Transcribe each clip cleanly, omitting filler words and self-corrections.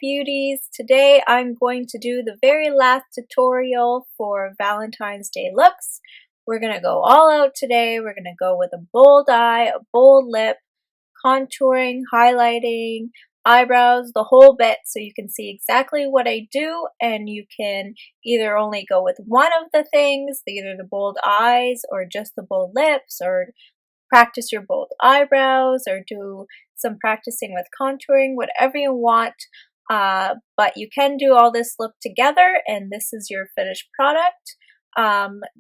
beauties. Today I'm going to do the very last tutorial for Valentine's Day looks. We're going to go all out today. We're going to go with a bold eye, a bold lip, contouring, highlighting, eyebrows, the whole bit, so you can see exactly what I do, and you can either only go with one of the things, either the bold eyes or just the bold lips, or practice your bold eyebrows or do some practicing with contouring, whatever you want. But you can do all this look together, and this is your finished product.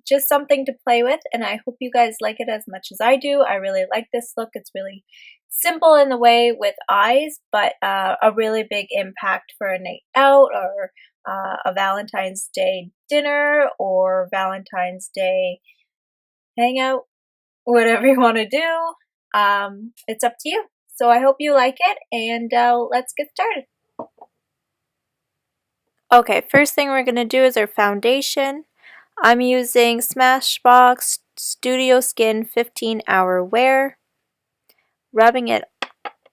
Just something to play with, and I hope you guys like it as much as I do. I really like this look. It's really simple in the way with eyes, but a really big impact for a night out or a Valentine's Day dinner or Valentine's Day hangout. Whatever you want to do, it's up to you. So I hope you like it, and let's get started. Okay, first thing we're going to do is our foundation. I'm using Smashbox Studio Skin 15-hour wear, rubbing it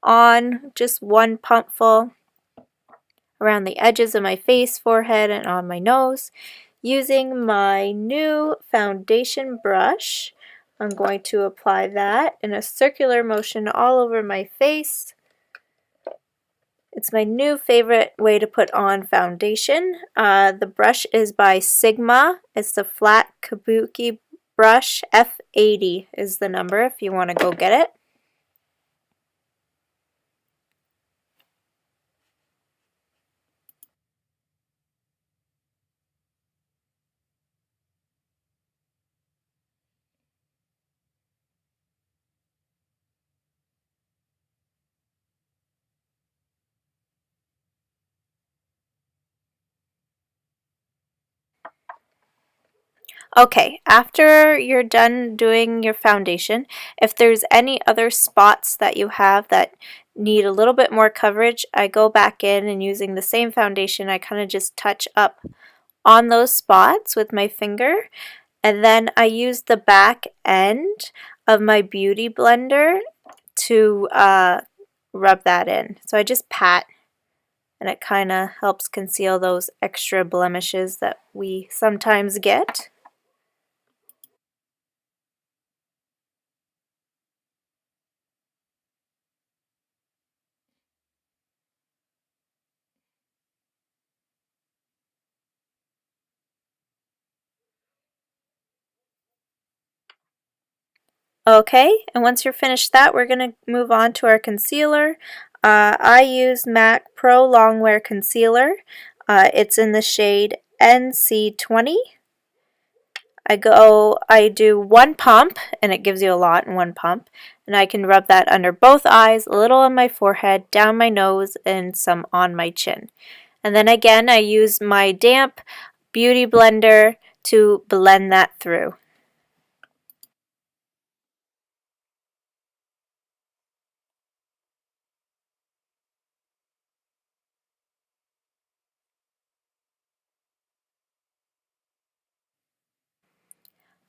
on just one pumpful around the edges of my face, forehead, and on my nose. Using my new foundation brush, I'm going to apply that in a circular motion all over my face. It's my new favorite way to put on foundation. The brush is by Sigma. It's the flat kabuki brush. F80 is the number if you want to go get it. Okay, after you're done doing your foundation, if there's any other spots that you have that need a little bit more coverage, I go back in and using the same foundation, I kind of just touch up on those spots with my finger, and then I use the back end of my beauty blender to rub that in. So I just pat, and it kind of helps conceal those extra blemishes that we sometimes get. Okay, and once you're finished that, we're going to move on to our concealer. I use MAC Pro Longwear Concealer. It's in the shade NC20. I do one pump, and it gives you a lot in one pump, and I can rub that under both eyes, a little on my forehead, down my nose, and some on my chin. And then again, I use my damp beauty blender to blend that through.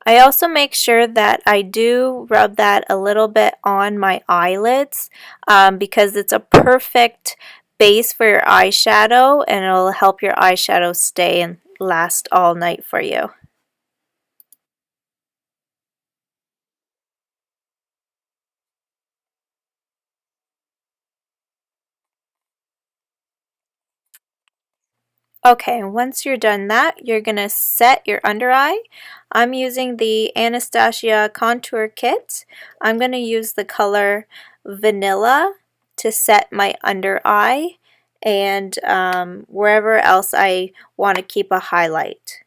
I also make sure that I do rub that a little bit on my eyelids because it's a perfect base for your eyeshadow, and it'll help your eyeshadow stay and last all night for you. Okay, once you're done that, you're going to set your under eye. I'm using the Anastasia Contour Kit. I'm going to use the color Vanilla to set my under eye and wherever else I want to keep a highlight.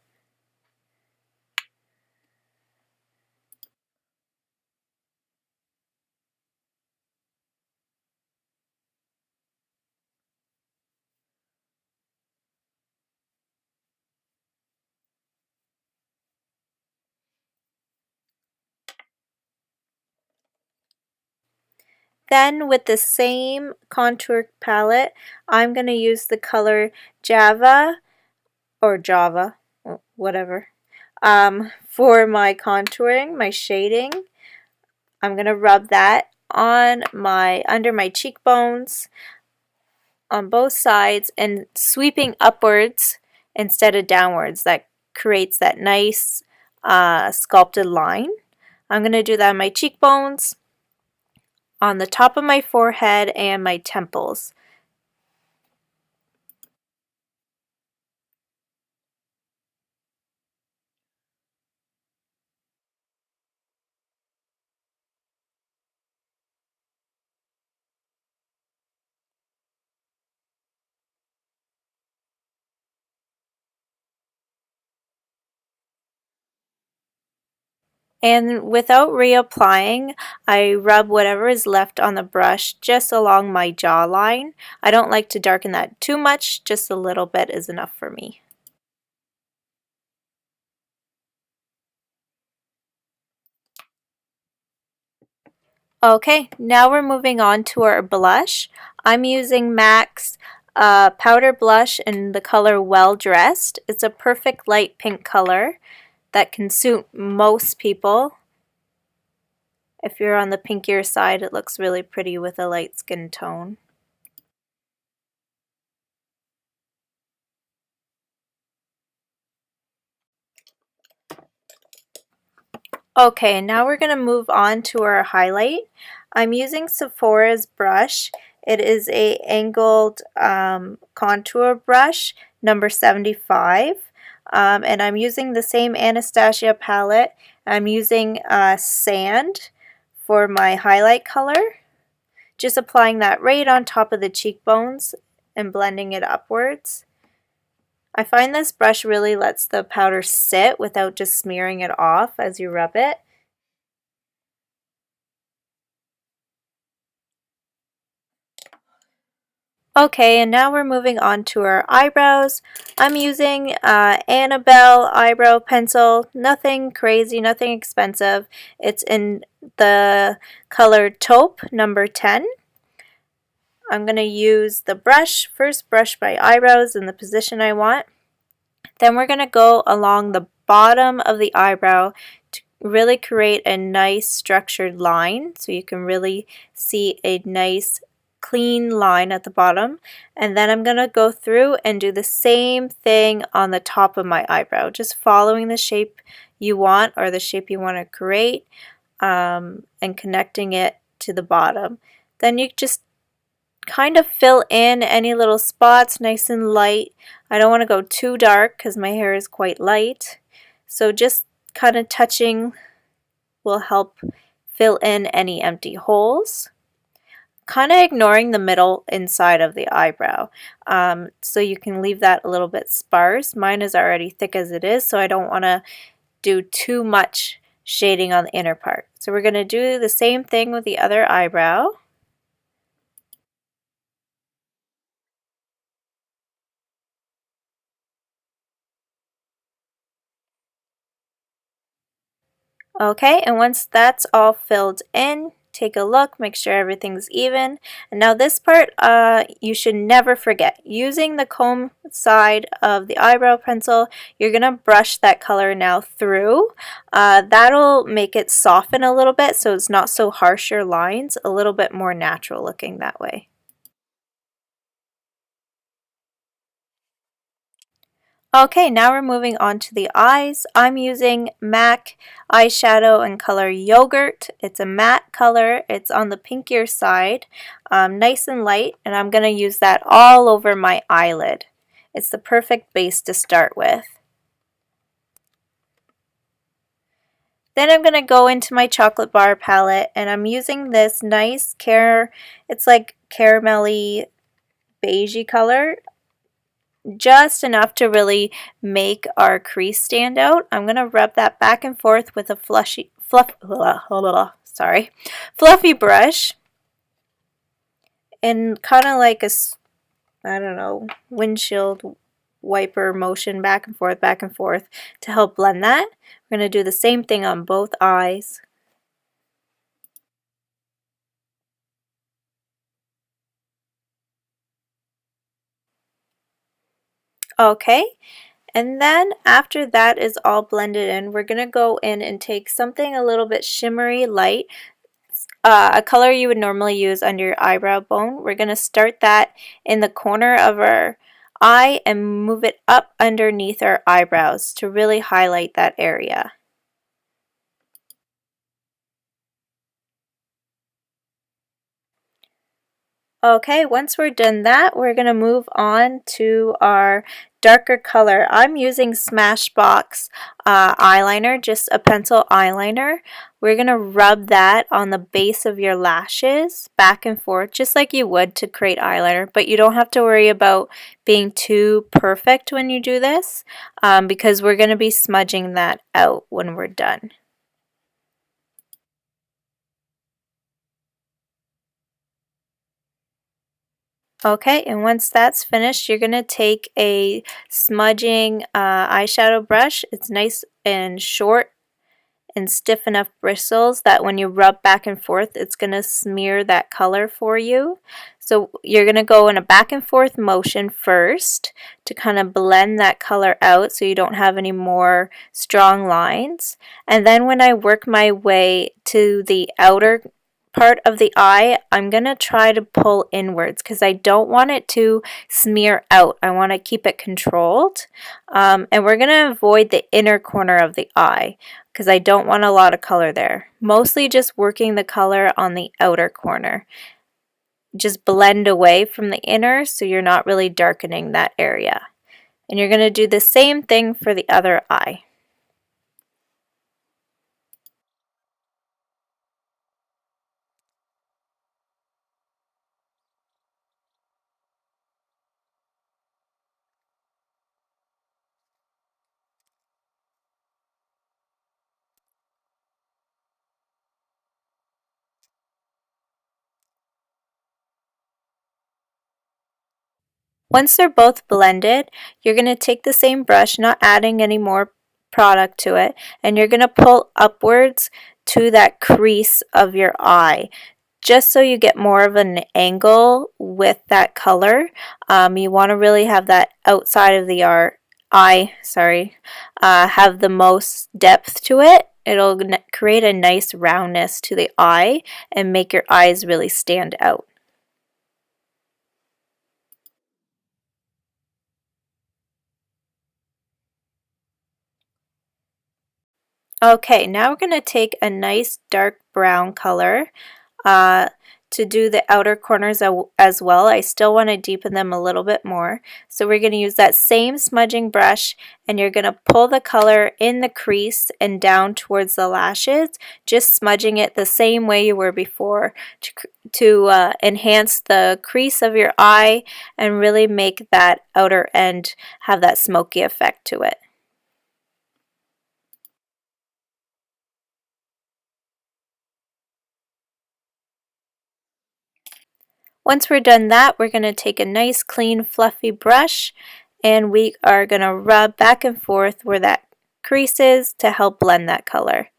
Then with the same contour palette, I'm going to use the color Java, or Java, whatever, for my contouring, my shading. I'm going to rub that on under my cheekbones, on both sides and sweeping upwards instead of downwards. That creates that nice sculpted line. I'm going to do that on my cheekbones, on the top of my forehead, and my temples. And without reapplying, I rub whatever is left on the brush just along my jawline. I don't like to darken that too much, just a little bit is enough for me. Okay, now we're moving on to our blush. I'm using MAC's powder blush in the color Well Dressed. It's a perfect light pink color that can suit most people. If you're on the pinkier side, it looks really pretty with a light skin tone. Okay, now we're going to move on to our highlight. I'm using Sephora's brush. It is a angled contour brush, number 75. And I'm using the same Anastasia palette. I'm using Sand for my highlight color. Just applying that right on top of the cheekbones and blending it upwards. I find this brush really lets the powder sit without just smearing it off as you rub it. Okay, and now we're moving on to our eyebrows. I'm using Annabelle eyebrow pencil. Nothing crazy, nothing expensive. It's in the color taupe, number 10. I'm going to use the brush, first brush my eyebrows in the position I want. Then we're going to go along the bottom of the eyebrow to really create a nice structured line, so you can really see a nice clean line at the bottom. And then I'm going to go through and do the same thing on the top of my eyebrow, just following the shape you want or the shape you want to create, and connecting it to the bottom. Then you just kind of fill in any little spots nice and light. I don't want to go too dark because my hair is quite light. So just kind of touching will help fill in any empty holes. Kind of ignoring the middle inside of the eyebrow. So you can leave that a little bit sparse. Mine is already thick as it is, so I don't want to do too much shading on the inner part. So we're going to do the same thing with the other eyebrow. Okay, and once that's all filled in, take a look, make sure everything's even. And now this part, you should never forget. Using the comb side of the eyebrow pencil, you're going to brush that color now through. That'll make it soften a little bit so it's not so harsh your lines, a little bit more natural looking that way. Okay, now we're moving on to the eyes. I'm using MAC eyeshadow in color Yogurt. It's a matte color. It's on the pinkier side, nice and light, and I'm going to use that all over my eyelid. It's the perfect base to start with. Then I'm going to go into my chocolate bar palette, and I'm using this nice it's like caramelly beigey color. Just enough to really make our crease stand out. I'm going to rub that back and forth with a fluffy brush, and kind of like a, I don't know, windshield wiper motion back and forth to help blend that. We're going to do the same thing on both eyes. Okay, and then after that is all blended in, we're going to go in and take something a little bit shimmery light. a color you would normally use under your eyebrow bone. We're going to start that in the corner of our eye and move it up underneath our eyebrows to really highlight that area. Okay, once we're done that, we're going to move on to our darker color. I'm using Smashbox eyeliner, just a pencil eyeliner. We're going to rub that on the base of your lashes back and forth, just like you would to create eyeliner, but you don't have to worry about being too perfect when you do this because we're going to be smudging that out when we're done. Okay, and once that's finished, you're going to take a smudging eyeshadow brush. It's nice and short and stiff enough bristles that when you rub back and forth, it's going to smear that color for you. So you're going to go in a back and forth motion first to kind of blend that color out so you don't have any more strong lines. And then when I work my way to the outer part of the eye, I'm going to try to pull inwards because I don't want it to smear out. I want to keep it controlled. And we're going to avoid the inner corner of the eye because I don't want a lot of color there. Mostly just working the color on the outer corner. Just blend away from the inner so you're not really darkening that area. And you're going to do the same thing for the other eye. Once they're both blended, you're going to take the same brush, not adding any more product to it, and you're going to pull upwards to that crease of your eye, just so you get more of an angle with that color. You want to really have that outside of the eye, have the most depth to it. It'll create a nice roundness to the eye and make your eyes really stand out. Okay, now we're going to take a nice dark brown color uh, to do the outer corners as well. I still want to deepen them a little bit more. So we're going to use that same smudging brush and you're going to pull the color in the crease and down towards the lashes, just smudging it the same way you were before to enhance the crease of your eye and really make that outer end have that smoky effect to it. Once we're done that, we're going to take a nice clean fluffy brush and we are going to rub back and forth where that crease is to help blend that color.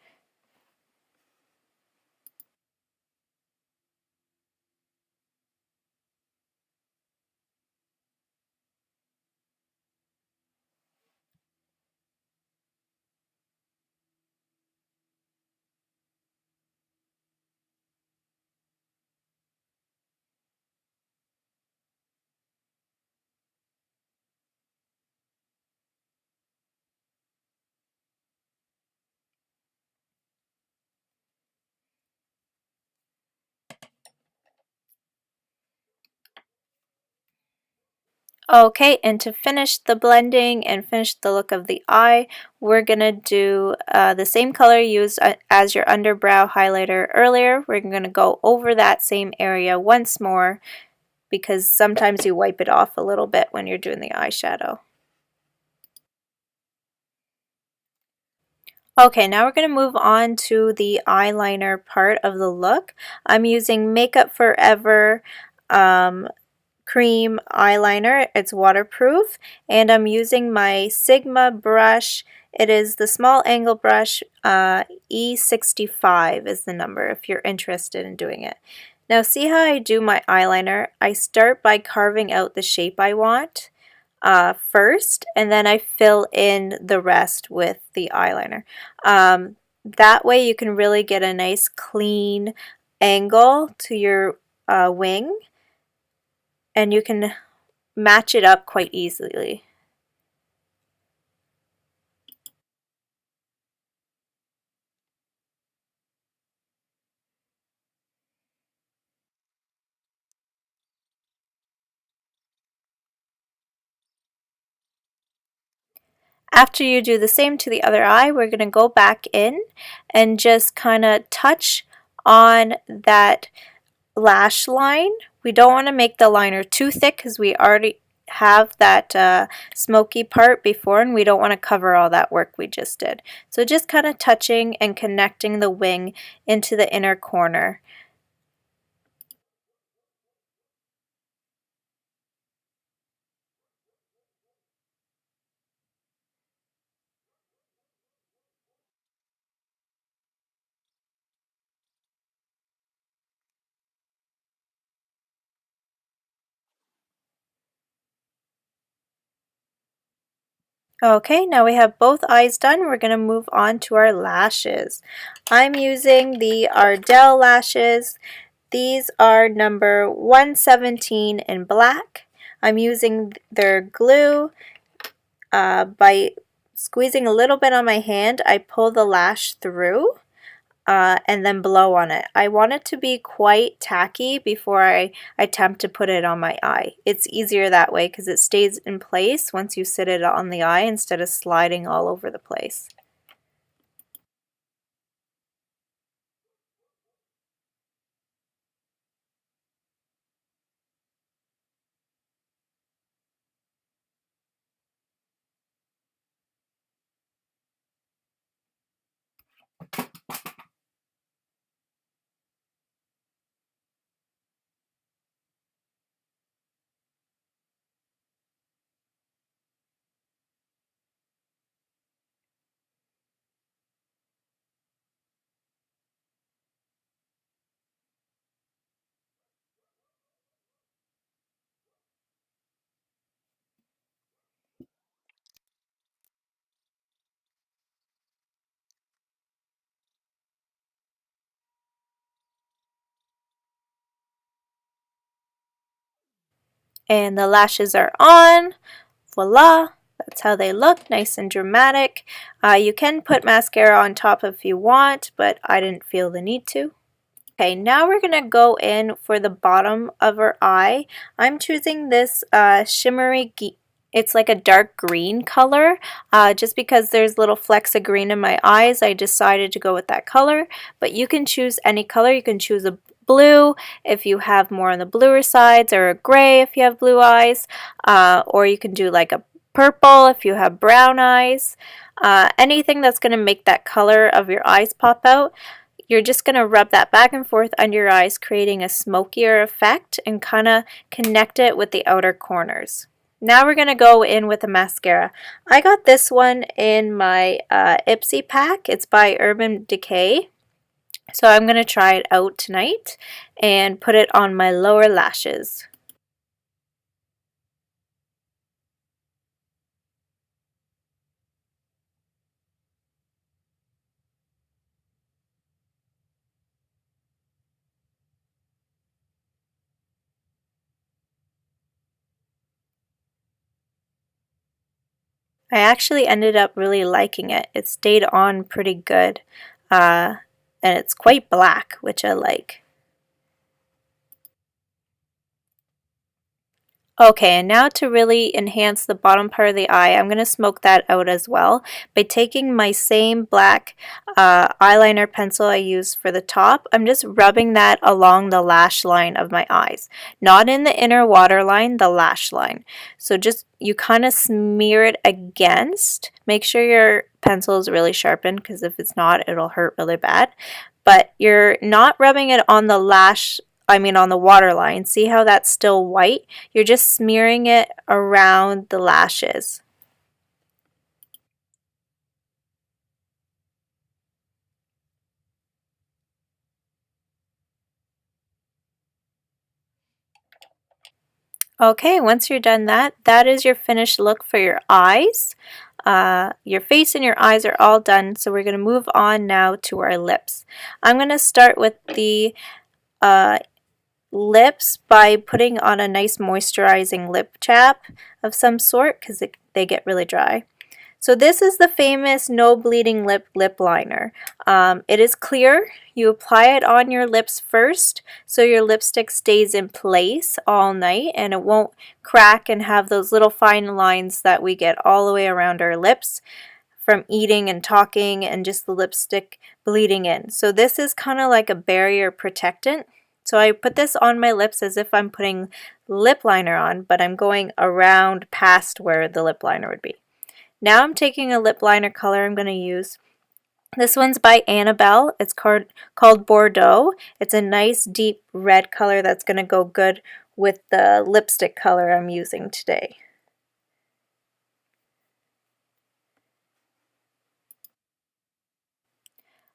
Okay, and to finish the blending and finish the look of the eye, we're going to do the same color used as your underbrow highlighter earlier. We're going to go over that same area once more because sometimes you wipe it off a little bit when you're doing the eyeshadow. Okay, now we're going to move on to the eyeliner part of the look. I'm using Makeup Forever cream eyeliner. It's waterproof and I'm using my Sigma brush. It is the small angle brush. E65 is the number if you're interested in doing it. Now see how I do my eyeliner? I start by carving out the shape I want first and then I fill in the rest with the eyeliner. That way you can really get a nice clean angle to your wing, and you can match it up quite easily. After you do the same to the other eye, we're going to go back in and just kind of touch on that lash line. We don't want to make the liner too thick because we already have that smoky part before, and we don't want to cover all that work we just did. So just kind of touching and connecting the wing into the inner corner. Okay, now we have both eyes done. We're going to move on to our lashes. I'm using the Ardell lashes. These are number 117 in black. I'm using their glue. By squeezing a little bit on my hand, I pull the lash through and then blow on it. I want it to be quite tacky before I attempt to put it on my eye. It's easier that way because it stays in place once you sit it on the eye instead of sliding all over the place. And the lashes are on. Voila! That's how they look, nice and dramatic. You can put mascara on top if you want, but I didn't feel the need to. Okay, now we're going to go in for the bottom of our eye. I'm choosing this shimmery, it's like a dark green color. Just because there's little flecks of green in my eyes, I decided to go with that color. But you can choose any color. You can choose a blue if you have more on the bluer sides, or a gray if you have blue eyes, or you can do like a purple if you have brown eyes. Anything that's going to make that color of your eyes pop out. You're just going to rub that back and forth under your eyes, creating a smokier effect and kind of connect it with the outer corners. Now we're going to go in with a mascara. I got this one in my Ipsy pack. It's by Urban Decay. So I'm going to try it out tonight and put it on my lower lashes. I actually ended up really liking it. It stayed on pretty good, and it's quite black, which I like. Okay, and now to really enhance the bottom part of the eye, I'm going to smoke that out as well by taking my same black eyeliner pencil I used for the top. I'm just rubbing that along the lash line of my eyes, not in the inner waterline, the lash line. So just you kind of smear it against. Make sure your pencil is really sharpened, because if it's not, it'll hurt really bad. But you're not rubbing it on the on the waterline. See how that's still white? You're just smearing it around the lashes. Okay, once you're done that, that is your finished look for your eyes. Your face and your eyes are all done, so we're going to move on now to our lips. I'm going to start with the lips by putting on a nice moisturizing lip chap of some sort because they get really dry. So this is the famous no bleeding lip liner. It is clear. You apply it on your lips first so your lipstick stays in place all night and it won't crack and have those little fine lines that we get all the way around our lips from eating and talking and just the lipstick bleeding in. So this is kind of like a barrier protectant. So I put this on my lips as if I'm putting lip liner on, but I'm going around past where the lip liner would be. Now I'm taking a lip liner color I'm going to use. This one's by Annabelle. It's called Bordeaux. It's a nice deep red color that's going to go good with the lipstick color I'm using today.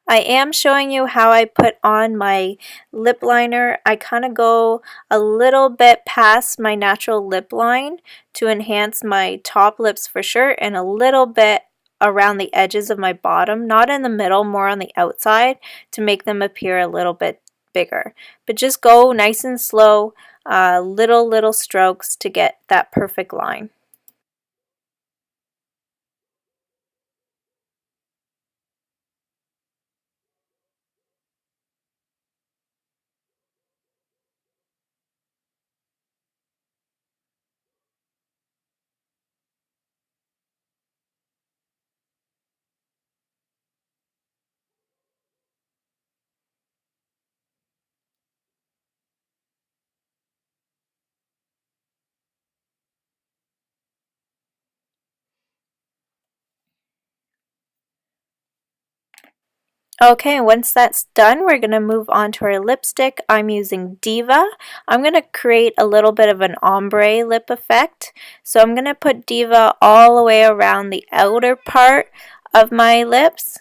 I am showing you how I put on my lip liner. I kind of go a little bit past my natural lip line to enhance my top lips for sure, and a little bit around the edges of my bottom, not in the middle, more on the outside to make them appear a little bit bigger. But just go nice and slow, little strokes to get that perfect line. Okay, once that's done, we're going to move on to our lipstick. I'm using Diva. I'm going to create a little bit of an ombre lip effect. So I'm going to put Diva all the way around the outer part of my lips.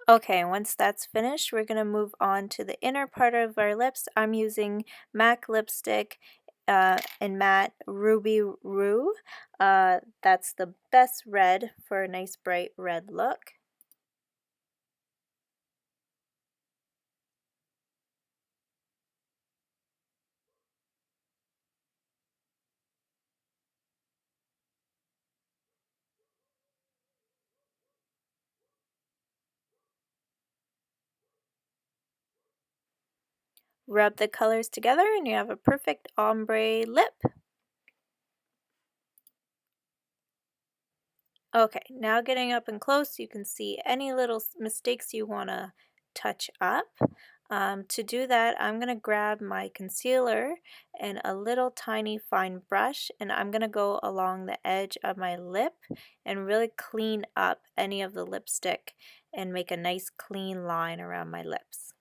Okay, once that's finished, we're going to move on to the inner part of our lips. I'm using MAC lipstick in matte Ruby Roo. That's the best red for a nice bright red look. Rub the colors together and you have a perfect ombre lip. Okay, now getting up and close, you can see any little mistakes you want to touch up. To do that, I'm going to grab my concealer and a little tiny fine brush, and I'm going to go along the edge of my lip and really clean up any of the lipstick and make a nice clean line around my lips.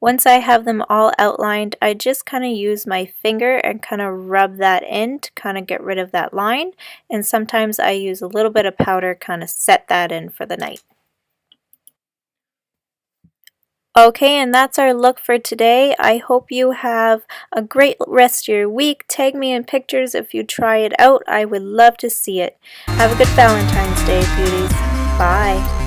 Once I have them all outlined, I just kind of use my finger and kind of rub that in to kind of get rid of that line. And sometimes I use a little bit of powder kind of set that in for the night. Okay, and that's our look for today. I hope you have a great rest of your week. Tag me in pictures if you try it out. I would love to see it. Have a good Valentine's Day, beauties. Bye.